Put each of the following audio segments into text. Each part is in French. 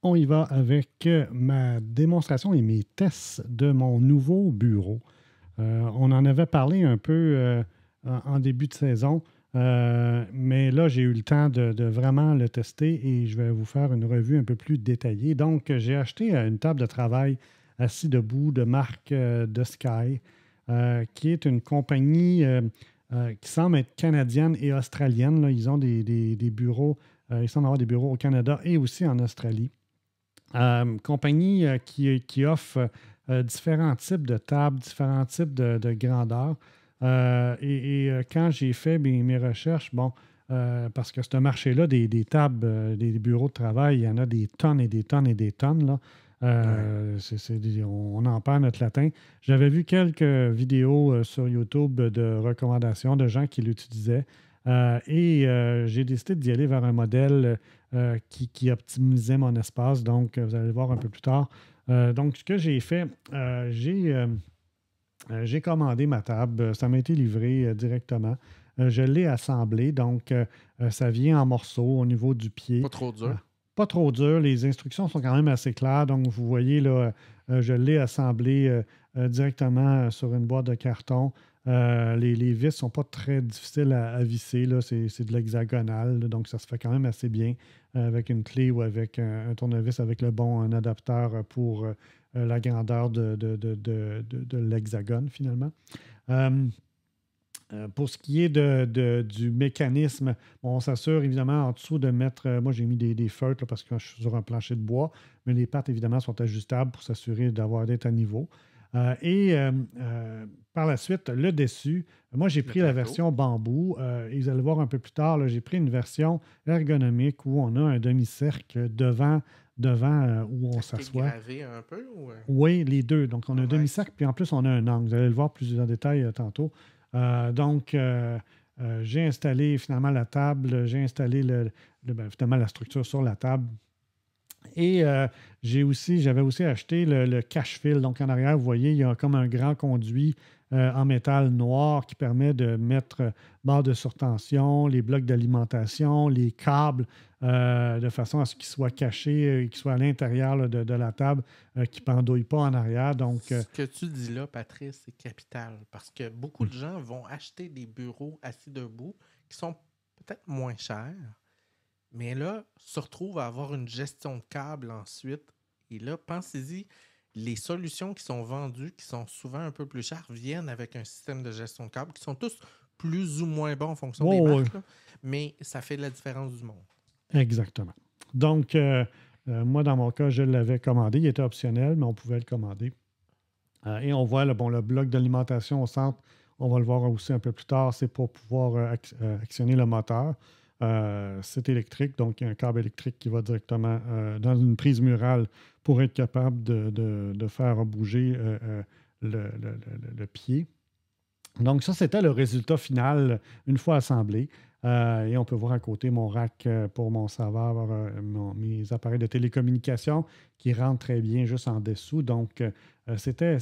on y va avec ma démonstration et mes tests de mon nouveau bureau. On en avait parlé un peu en début de saison, mais là, j'ai eu le temps de vraiment le tester et je vais vous faire une revue un peu plus détaillée. Donc, j'ai acheté une table de travail assis debout de marque de Sky, qui est une compagnie qui semble être canadienne et australienne. Là. Ils ont des bureaux, ils semblent avoir des bureaux au Canada et aussi en Australie. Compagnie qui offre différents types de tables, différents types de grandeurs. Quand j'ai fait mes recherches, parce que ce marché-là, des tables, des bureaux de travail, il y en a des tonnes et des tonnes et des tonnes. Là. On en perd notre latin. J'avais vu quelques vidéos sur YouTube de recommandations de gens qui l'utilisaient. J'ai décidé d'y aller vers un modèle qui optimisait mon espace. Donc, vous allez le voir un peu plus tard. Donc, ce que j'ai fait, j'ai commandé ma table. Ça m'a été livré directement. Je l'ai assemblée. Donc, ça vient en morceaux au niveau du pied. Pas trop dur. Pas trop dur. Les instructions sont quand même assez claires. Donc, vous voyez, là, je l'ai assemblé directement sur une boîte de carton. Les vis ne sont pas très difficiles à visser. Là. C'est de l'hexagonal. Donc, ça se fait quand même assez bien avec une clé ou avec un tournevis avec le bon adapteur pour la grandeur de l'hexagone, finalement. Pour ce qui est du mécanisme, on s'assure évidemment en dessous de mettre. Moi, j'ai mis des feutres là, parce que je suis sur un plancher de bois, mais les pattes, évidemment, sont ajustables pour s'assurer d'être à niveau. Par la suite, le dessus, moi, j'ai pris la version bambou. Et vous allez voir un peu plus tard, là, j'ai pris une version ergonomique où on a un demi-cercle devant où on s'assoit. Gravé un peu? Ou... Oui, les deux. Donc, on a un demi-cercle, puis en plus, on a un angle. Vous allez le voir plus en détail tantôt. J'ai installé finalement la table, j'ai installé finalement la structure sur la table. Et j'avais aussi acheté le cache-fil. Donc, en arrière, vous voyez, il y a comme un grand conduit en métal noir qui permet de mettre barre de surtension, les blocs d'alimentation, les câbles, de façon à ce qu'ils soient cachés, qu'ils soient à l'intérieur là, de la table, qui ne pendouillent pas en arrière. Donc, ce que tu dis là, Patrice, c'est capital. Parce que beaucoup de gens vont acheter des bureaux assis debout qui sont peut-être moins chers. Mais là, se retrouve à avoir une gestion de câble ensuite. Et là, pensez-y, les solutions qui sont vendues, qui sont souvent un peu plus chères, viennent avec un système de gestion de câble qui sont tous plus ou moins bons en fonction des marques. Là, mais ça fait la différence du monde. Exactement. Donc, moi, dans mon cas, je l'avais commandé. Il était optionnel, mais on pouvait le commander. Et on voit le bloc d'alimentation au centre. On va le voir aussi un peu plus tard. C'est pour pouvoir actionner le moteur. C'est électrique, donc il y a un câble électrique qui va directement dans une prise murale pour être capable de faire bouger le pied. Donc ça, c'était le résultat final une fois assemblé. Et on peut voir à côté mon rack pour mon serveur, mes appareils de télécommunication qui rentrent très bien juste en dessous. Donc, c'était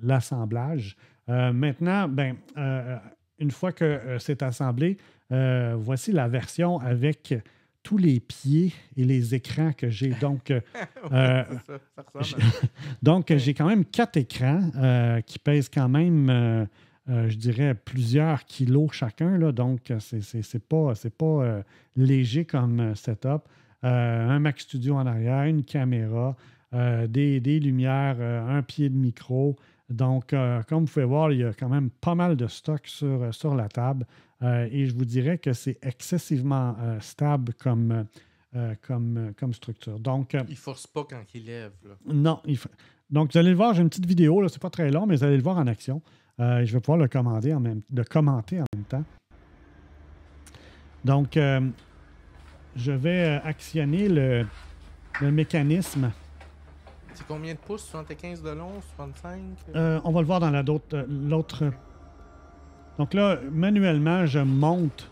l'assemblage. Maintenant, une fois que c'est assemblé, voici la version avec tous les pieds et les écrans que j'ai. Donc, j'ai quand même 4 écrans qui pèsent quand même, je dirais, plusieurs kilos chacun. Là, donc, c'est pas léger comme setup. Un Mac Studio en arrière, une caméra, des lumières, un pied de micro. Donc, comme vous pouvez voir, il y a quand même pas mal de stock sur la table. Et je vous dirais que c'est excessivement stable comme structure. Donc, il ne force pas quand il lève. Là. Non. Donc, vous allez le voir, j'ai une petite vidéo, ce n'est pas très long, mais vous allez le voir en action. Je vais pouvoir le commenter en même temps. Donc, je vais actionner le mécanisme. C'est combien de pouces? 75 de long? 65? On va le voir dans l'autre. Donc là, manuellement, je monte.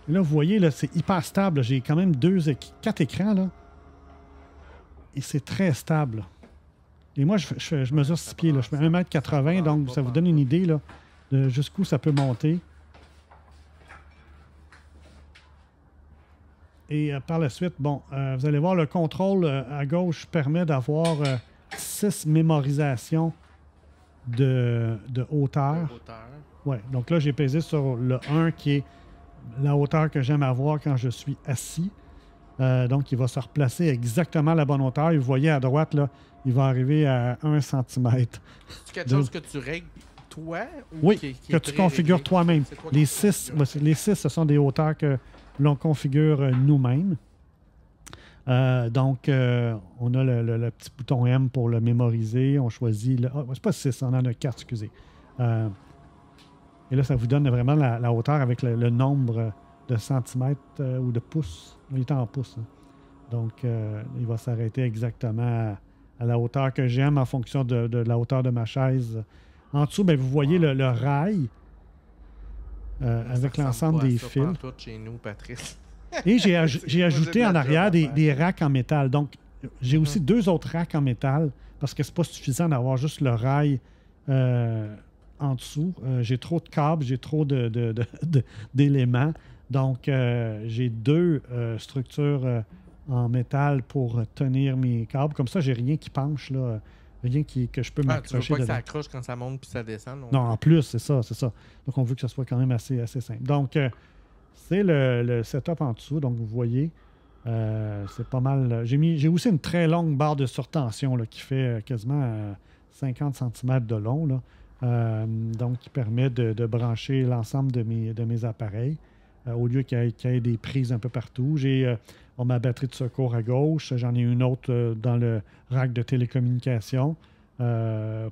Là, vous voyez, là, c'est hyper stable. J'ai quand même 4 écrans. Là. Et c'est très stable. Et moi, je mesure 6 pieds. Là. Je fais 1,80 m, donc ça vous donne une idée là, de jusqu'où ça peut monter. par la suite, bon, vous allez voir, le contrôle à gauche permet d'avoir 6 mémorisations de hauteur. Ouais, donc là, j'ai pesé sur le 1 qui est la hauteur que j'aime avoir quand je suis assis. Donc, il va se replacer exactement à la bonne hauteur. Et vous voyez à droite, là, il va arriver à 1 cm. C'est quelque chose que tu règles toi? Ou oui, qui que tu configures toi-même. Les 6, ce sont des hauteurs que l'on configure nous-mêmes. Donc, on a le petit bouton M pour le mémoriser. On choisit... c'est pas 6, on en a 4, excusez. Et là, ça vous donne vraiment la hauteur avec le nombre de centimètres ou de pouces. Il est en pouces. Hein. Donc, il va s'arrêter exactement à la hauteur que j'aime en fonction de la hauteur de ma chaise. En dessous, bien, vous voyez le rail avec l'ensemble des fils. Chez nous, Patrice. Et j'ai ajouté en arrière des racks en métal. Donc, j'ai aussi 2 autres racks en métal parce que c'est pas suffisant d'avoir juste le rail en dessous. J'ai trop de câbles, j'ai trop d'éléments. Donc, j'ai 2 structures en métal pour tenir mes câbles. Comme ça, j'ai rien qui penche, là. Rien que je peux m'accrocher. Tu veux pas que ça accroche quand ça monte puis ça descend? Non, en plus, c'est ça. Donc, on veut que ce soit quand même assez simple. Donc, c'est le setup en dessous. Donc, vous voyez, c'est pas mal. J'ai aussi une très longue barre de surtension là, qui fait quasiment 50 cm de long. Là. Donc, qui permet de brancher l'ensemble de mes appareils au lieu qu'il y ait des prises un peu partout. J'ai ma batterie de secours à gauche. J'en ai une autre dans le rack de télécommunication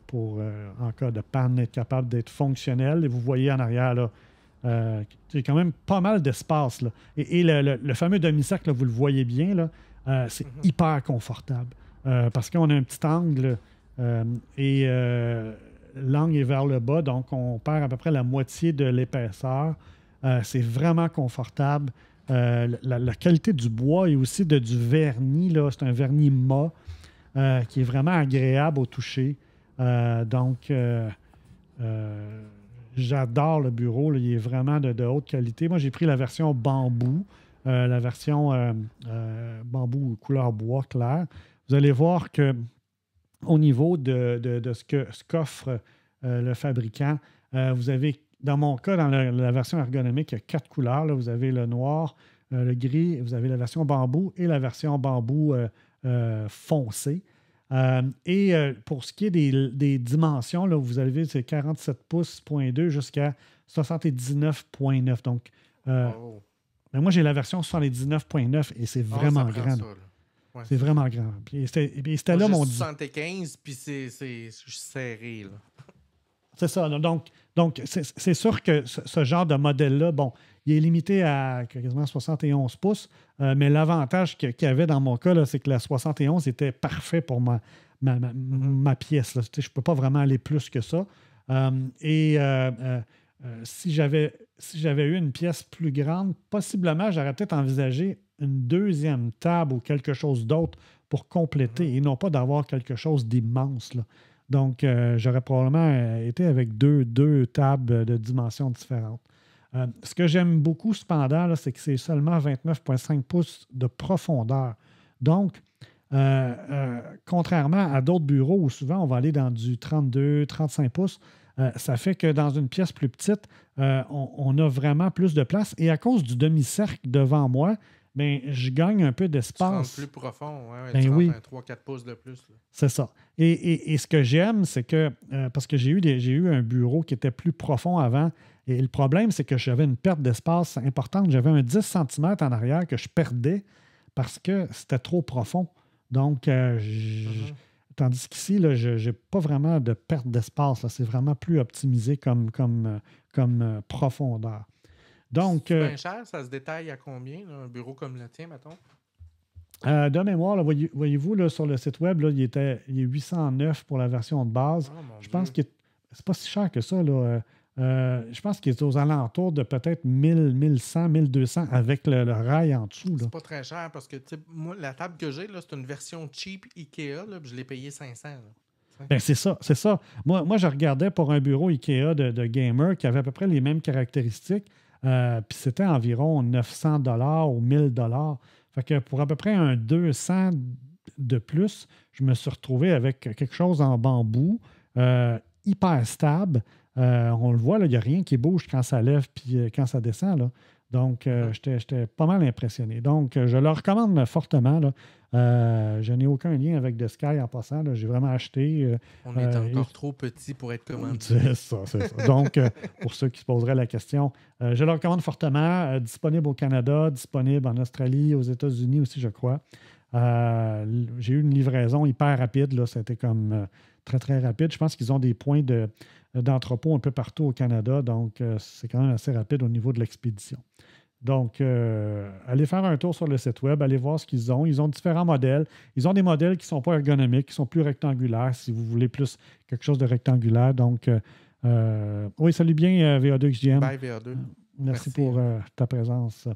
pour, en cas de panne, être capable d'être fonctionnel. Et vous voyez en arrière, là, j'ai quand même pas mal d'espace. Là. Et le fameux demi-cercle, là, vous le voyez bien, là, c'est hyper confortable. Parce qu'on a un petit angle et l'angle est vers le bas, donc on perd à peu près la moitié de l'épaisseur. C'est vraiment confortable. La qualité du bois et aussi du vernis, là, c'est un vernis mat qui est vraiment agréable au toucher. Donc, j'adore le bureau. Là, il est vraiment de haute qualité. Moi, j'ai pris la version bambou, la version bambou couleur bois clair. Vous allez voir que au niveau de ce qu'offre le fabricant, vous avez, dans mon cas, dans la version ergonomique, il y a 4 couleurs. Là. Vous avez le noir, le gris, vous avez la version bambou et la version bambou foncé. Pour ce qui est des dimensions, là, vous avez c'est 47 pouces, 0.2 jusqu'à 79,9. Donc, moi, j'ai la version 79,9 et c'est vraiment grand. Ouais, c'est vraiment grand. Puis c'était là mon... 75, puis c'est serré. Là. C'est ça. Donc c'est sûr que ce genre de modèle-là, bon, il est limité à quasiment 71 pouces, mais l'avantage qu'il y avait dans mon cas, là, c'est que la 71 était parfait pour ma pièce. Là. Je ne peux pas vraiment aller plus que ça. Si j'avais eu une pièce plus grande, possiblement, j'aurais peut-être envisagé une deuxième table ou quelque chose d'autre pour compléter et non pas d'avoir quelque chose d'immense. Là. Donc, j'aurais probablement été avec deux tables de dimensions différentes. Ce que j'aime beaucoup, cependant, là, c'est que c'est seulement 29,5 pouces de profondeur. Donc, contrairement à d'autres bureaux où souvent on va aller dans du 32, 35 pouces, ça fait que dans une pièce plus petite, on a vraiment plus de place. Et à cause du demi-cercle devant moi, bien, je gagne un peu d'espace. Tu rentres plus profond, tu rentres un 3-4 pouces de plus. Là. C'est ça. Et ce que j'aime, c'est que, parce que j'ai eu un bureau qui était plus profond avant, et le problème, c'est que j'avais une perte d'espace importante. J'avais un 10 cm en arrière que je perdais parce que c'était trop profond. Donc, tandis qu'ici, là, je n'ai pas vraiment de perte d'espace. Là. C'est vraiment plus optimisé comme profondeur. Donc, c'est bien cher, ça se détaille à combien, là, un bureau comme le tien, mettons? De mémoire, là, voyez-vous, là, sur le site web, là, il est 809 pour la version de base. Oh, je pense que c'est pas si cher que ça. Là. Je pense qu'il est aux alentours de peut-être 1000, 1100, 1200 avec le rail en dessous. Là. C'est pas très cher parce que moi, la table que j'ai, là, c'est une version cheap Ikea, là, puis je l'ai payé 500. Là. Ben, c'est ça. Moi, je regardais pour un bureau Ikea de gamer qui avait à peu près les mêmes caractéristiques. Puis c'était environ 900 ou 1000 dollars. Fait que pour à peu près un 200 de plus, je me suis retrouvé avec quelque chose en bambou, hyper stable. On le voit, il n'y a rien qui bouge quand ça lève puis quand ça descend. Là. Donc, j'étais pas mal impressionné. Donc, je le recommande fortement. Là. Je n'ai aucun lien avec The Sky en passant. Là. J'ai vraiment acheté. On est encore trop petit pour être commandé. C'est ça, c'est ça. Donc, pour ceux qui se poseraient la question, je le recommande fortement. Disponible au Canada, disponible en Australie, aux États-Unis aussi, je crois. J'ai eu une livraison hyper rapide. Là. C'était comme très, très rapide. Je pense qu'ils ont des points d'entrepôt un peu partout au Canada. Donc, c'est quand même assez rapide au niveau de l'expédition. Donc, allez faire un tour sur le site web, allez voir ce qu'ils ont. Ils ont différents modèles. Ils ont des modèles qui ne sont pas ergonomiques, qui sont plus rectangulaires, si vous voulez plus quelque chose de rectangulaire. Donc, oui, salut bien, VA2XGM. Bye, VA2. Merci pour ta présence.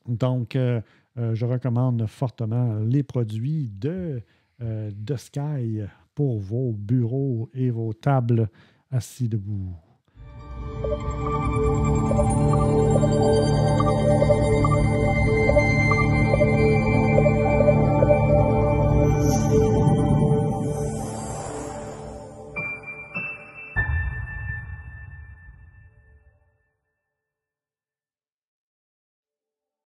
Donc, je recommande fortement les produits de Sky pour vos bureaux et vos tables assis debout.